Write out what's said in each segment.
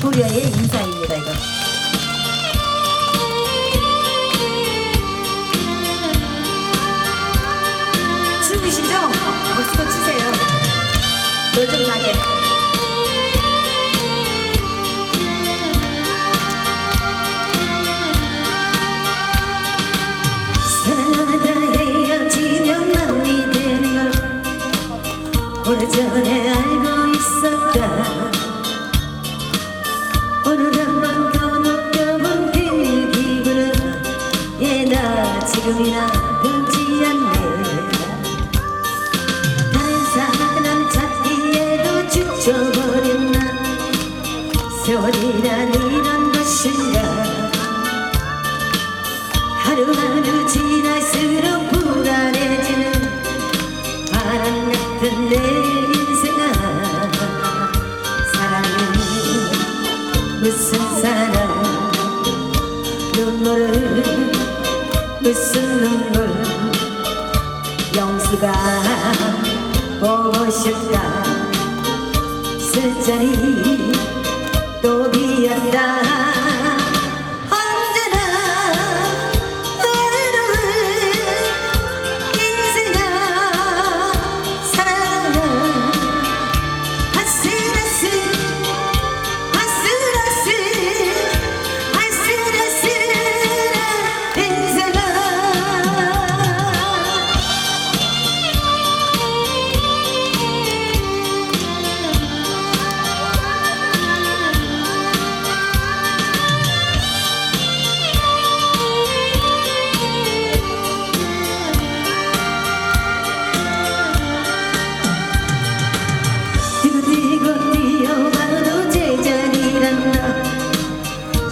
빅토리아의 인사입니다. 이거 춤이시죠? 박수도 치세요. 노정나게. 사랑하다 헤어지면 마음이 되는 걸 오래전에 알고 있었다. 오늘 한번 더 느껴본 그 기분은 예나 지금이나 변치 않네. 다른 사람 찾기에도 지쳐버린 난 세월이란 이런 것인가. 하루하루 지날수록 불안해지는 바람 같은 내 인생아. 사랑은 무슨 사랑, 눈물은 무슨 눈물. 영수가 보고 싶다. 술자리 또 비었다.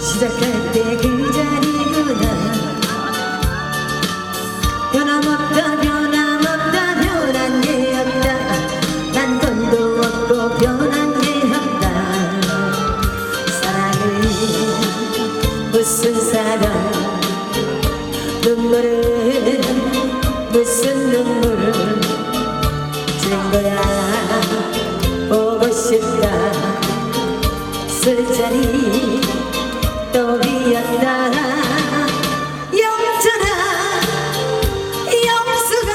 시작할 때 그 자리구나. 변함없다 변함없다 변한 게 없다. 난 돈도 없고 변한 게 없다. 사랑은 무슨 사랑, 눈물은 무슨 눈물. 친구야 보고 싶다. 술자리 또 비었다. 영전아 영수가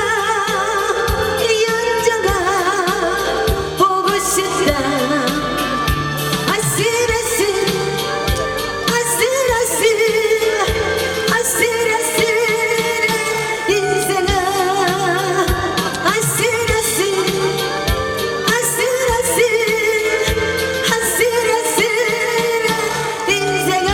연정아 보고 싶다. 아슬아슬 아슬아슬 아슬아슬 인생아. 아슬아슬 아슬아슬 아슬아슬 인생아.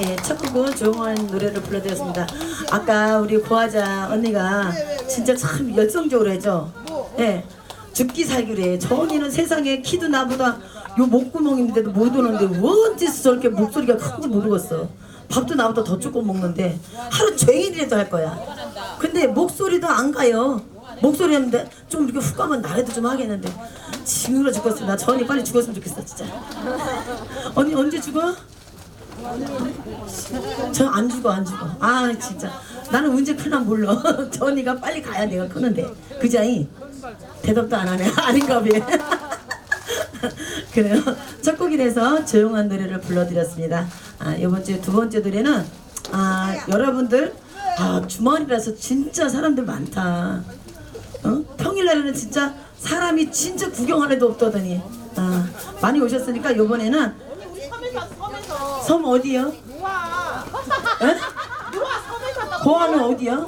예, 첫 곡은 조용한 노래를 불러드렸습니다. 아까 우리 고하자 언니가 진짜 참 열성적으로 했죠. 예, 죽기 살기로 해. 저 언니는 세상에 키도 나보다 요 목구멍인데도 못 오는데 언제서 저렇게 목소리가 큰지 모르겠어. 밥도 나보다 더 조금 먹는데 하루 종일이라도 할 거야. 근데 목소리도 안 가요. 목소리 하는데 좀 이렇게 훅 가면 나래도 좀 하겠는데 징그러 죽겠어. 나 저 언니 빨리 죽었으면 좋겠어 진짜. 언니 언제 죽어? 저 안 죽어 안 죽어. 아 진짜 나는 언제 클나 몰라. 저 언니가 빨리 가야 내가 크는데 그자이 대답도 안 하네. 아닌가 봐. 그래요. 첫 곡이라서 조용한 노래를 불러드렸습니다. 이번 주 두 번째 노래는 여러분들 주말이라서 진짜 사람들 많다. 평일날에는 진짜 사람이 진짜 구경할 애도 없다더니 많이 오셨으니까 이번에는 섬 어디요? 에? 고아는 어디요?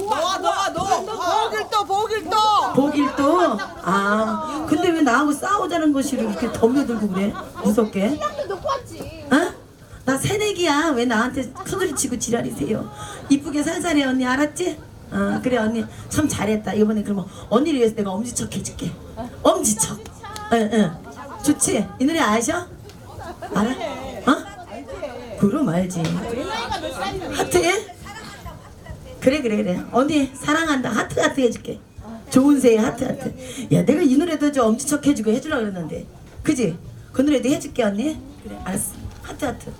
보길도. 근데 왜 나하고 싸우자는 것이를 이렇게 덤벼들고 그래? 무섭게. 나 새내기야. 왜 나한테 큰소리 치고 지랄이세요? 이쁘게 살살해 언니. 알았지? 그래 언니 참 잘했다. 이번에 그러면 언니를 위해서 내가 엄지척 해줄게. 엄지척. 좋지? 이 노래 아셔? 알아? 그럼 알지. 하트해? 그래 언니 사랑한다. 하트 해줄게. 좋은 새해 하트. 야 내가 이 노래도 저 엄지척 해주고 해주려고 그랬는데 그지? 그 노래도 해줄게 언니. 그래 알았어. 하트 하트.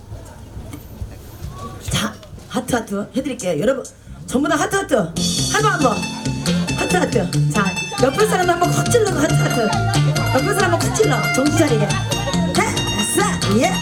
자, 하트 해드릴게요. 여러분 전부 다 하트 한번 하트. 자, 옆에 사람 한번 콕 찔러고 하트. 옆에 사람 한번 콕 찔러. 정신 차리게. 했어. 예.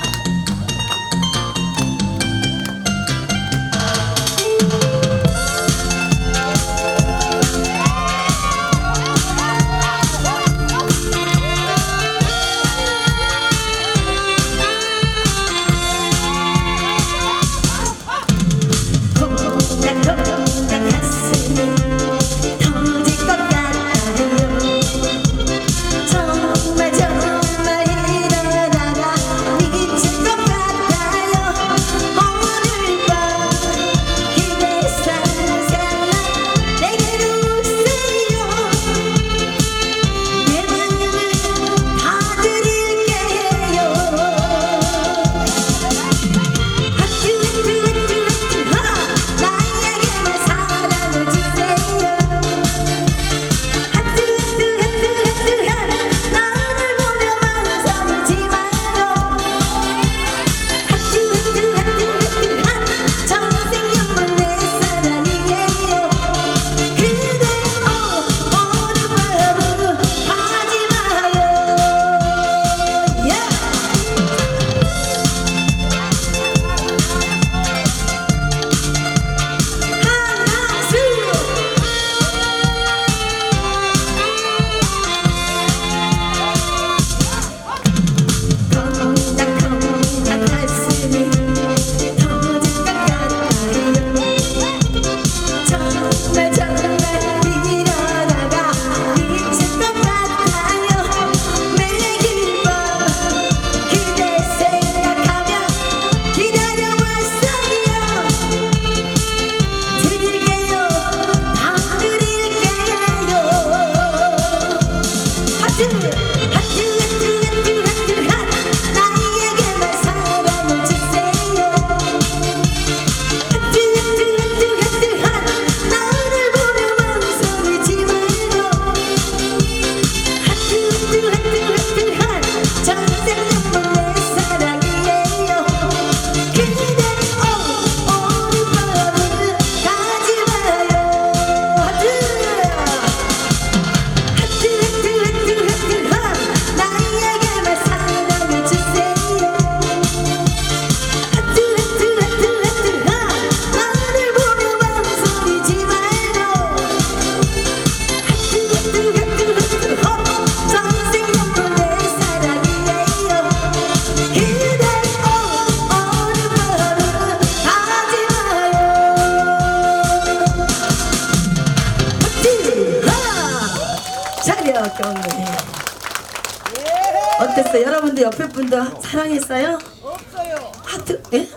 어땠어요? 여러분들 옆에 분들 사랑했어요? 없어요. 하트? 예?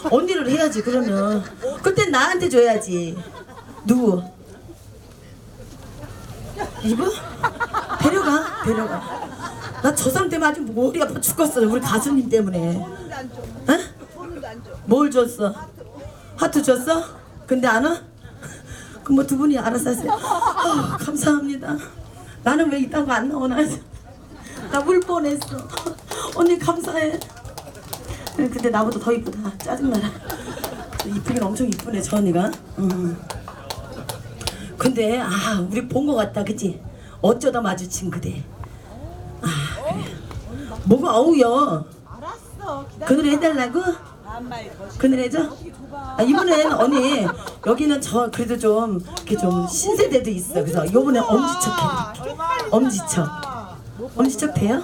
언니를 해야지 그러면. 그때 나한테 줘야지. 누구? 이거? 데려가. 나 저 사람 때문에 아주 머리 아파 죽겠어. 우리 가수님 때문에. 돈도 안 줘. 에? 돈도 안 줘. 뭘 줬어? 하트 줬어? 근데 안 와? 그럼 뭐 두 분이 알아서 하세요. 감사합니다. 나는 왜 이딴 거 안 나오나? 나 울 뻔했어. 언니 감사해. 근데 나보다 더 이쁘다. 짜증나라. 이쁘긴 엄청 이쁘네 저 언니가. 근데 우리 본 거 같다 그치? 어쩌다 마주친 그대. 그래. 뭐가 어우여. 알았어. 기다려. 그 노래 해달라고? 반말 거시. 그 노래 해줘? 이번엔 언니 여기는 저 그래도 좀 이렇게 좀 신세대도 있어. 그래서 이번에 엄지척 해드릴게. 엄지척 돼요?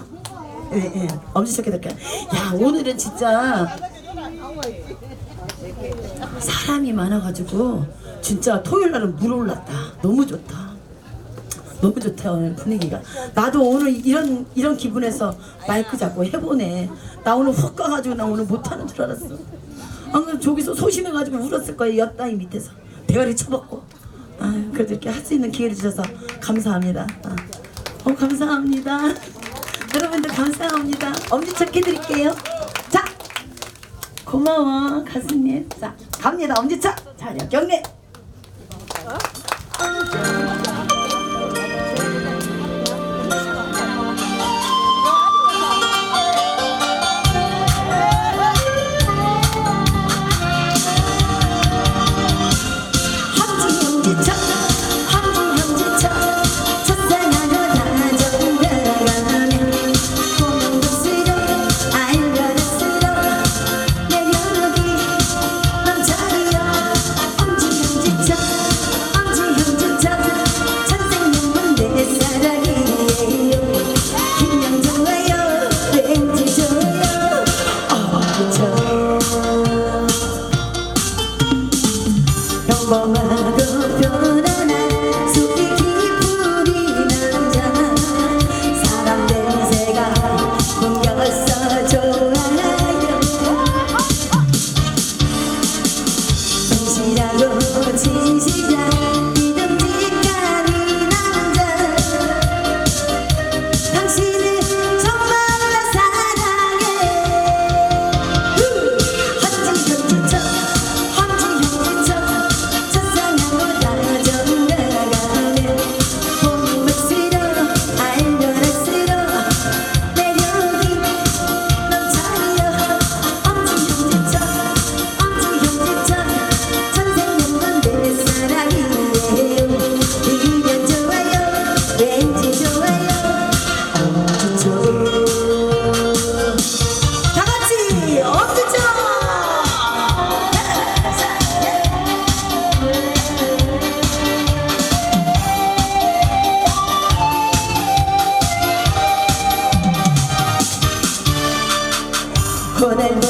예. 엄지척 해드릴게. 야 오늘은 진짜 사람이 많아가지고 진짜 토요일 날은 물 올랐다. 너무 좋다 오늘 분위기가. 나도 오늘 이런 기분에서 마이크 잡고 해보네. 나 오늘 훅 가가지고 나 오늘 못하는 줄 알았어. 안 그럼 저기서 소심해가지고 울었을 거예요. 옆다리 밑에서 대가리 쳐먹고. 그래도 이렇게 할 수 있는 기회를 주셔서 감사합니다. 감사합니다. 여러분들 감사합니다. 엄지척 해드릴게요. 자, 고마워 가수님. 자, 갑니다. 엄지척. 자, 경례.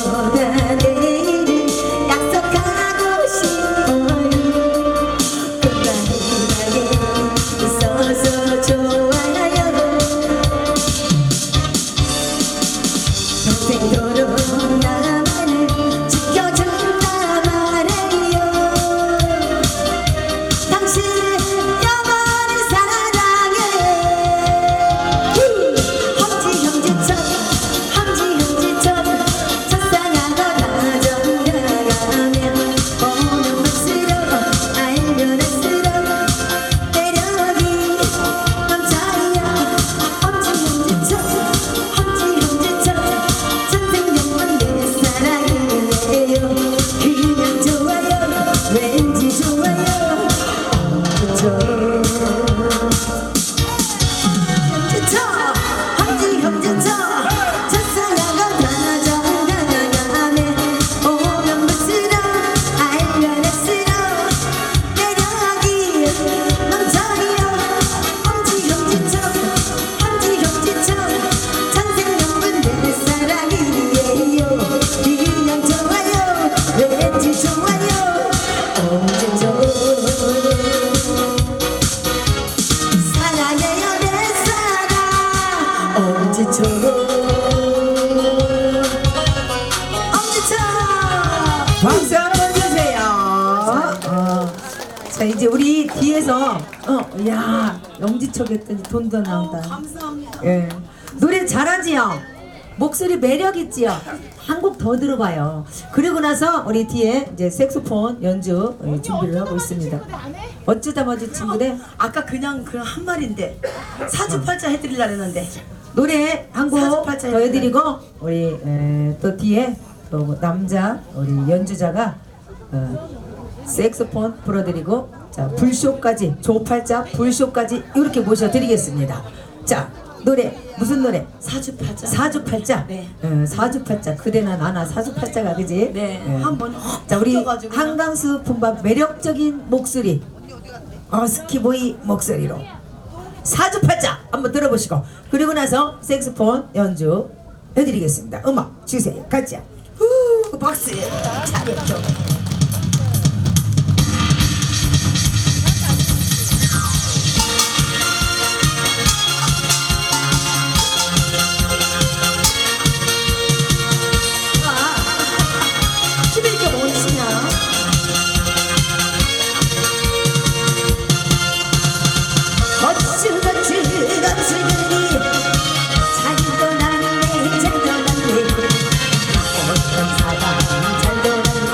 너보다 내일을 약속하고 싶어요 그날이 있어서 좋아요 평생도록 나만을 지켜준다 말해요 당신을 영원히 사랑해 험지 형제처럼 첫사랑과 다정다가면 보는 맛으로 알면 할수록 매력이 넘쳐요 험지 형제처럼 천생연분 내 사랑이에요 그냥 좋아요 왠지 좋아요 형제처 첫사랑과 다정다가면 오면 볼수록 알면 할수록 매력이 넘쳐요 험지 형제처 천생연분 내 사랑이에요 그냥 좋아요 왠지 좋아요 언제죠 사랑해요 내 사랑 엄지처 박수 한번 주세요. 자 이제 우리 뒤에서 야 엄지척 했더니 돈도 나온다 감사합니다. 예 노래 잘하지요 목소리 매력 있지요 한 곡 더 들어봐요 그리고 나서 우리 뒤에 이제 색소폰 연주 준비를 하고 있습니다 어쩌다 마주 친구들 아까 그냥 그 한 말인데 사주팔자 해드리려 했는데 노래 한 곡 사주팔자 더 해드리고 우리 또 뒤에 또 남자 우리 연주자가 색소폰 불어드리고 자 불쇼까지 조팔자 불쇼까지 이렇게 모셔드리겠습니다 자 노래 무슨 노래 사주팔자 네. 사주팔자 그대나 나나 사주팔자가 그지 네. 한번 자 우리 섞여가지고 한강수 품바 매력적인 목소리 스키보이 목소리로 사주팔자 한번 들어보시고 그리고 나서 색소폰 연주 해드리겠습니다 음악 주세요 가자 후 박수 잘했죠 힘있게 못치냐 거칠거칠거칠거리 잘도 났네 잘도 났네 어떤 사람 잘도 났네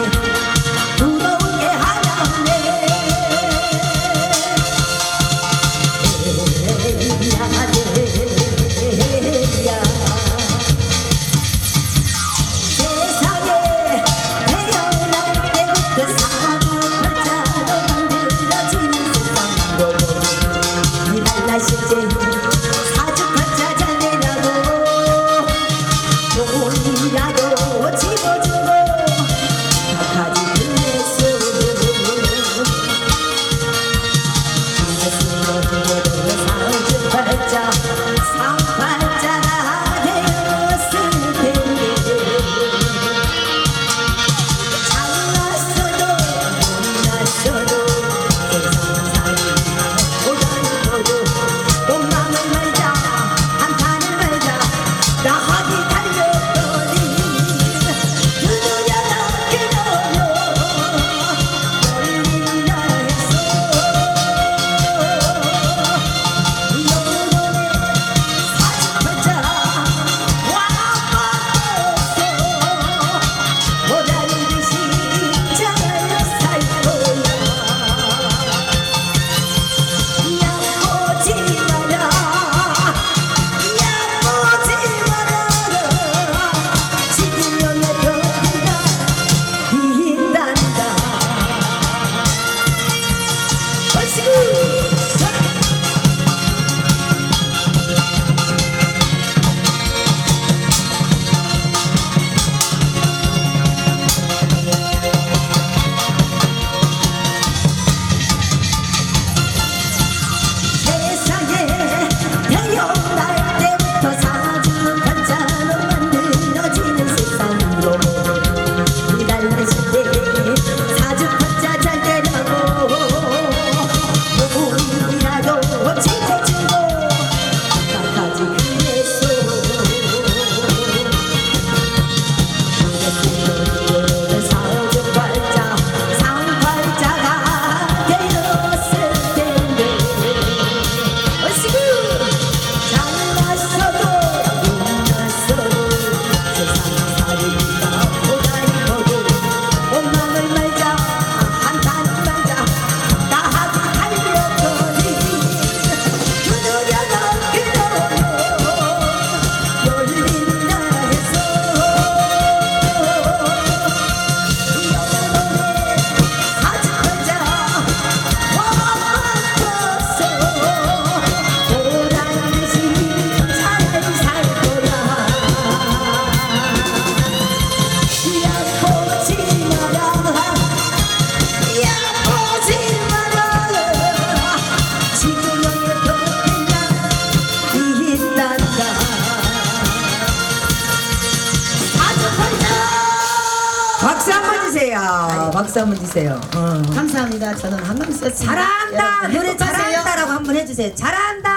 박수 한번 주세요. 감사합니다. 저는 한강에서 잘한다. 노래 잘한다라고 한번 해주세요. 잘한다.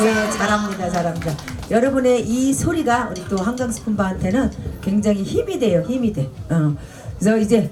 예, 잘합니다, 잘합니다. 여러분의 이 소리가 우리 또 한강 스푼바한테는 굉장히 힘이 돼요, 힘이 돼. 그래서 이제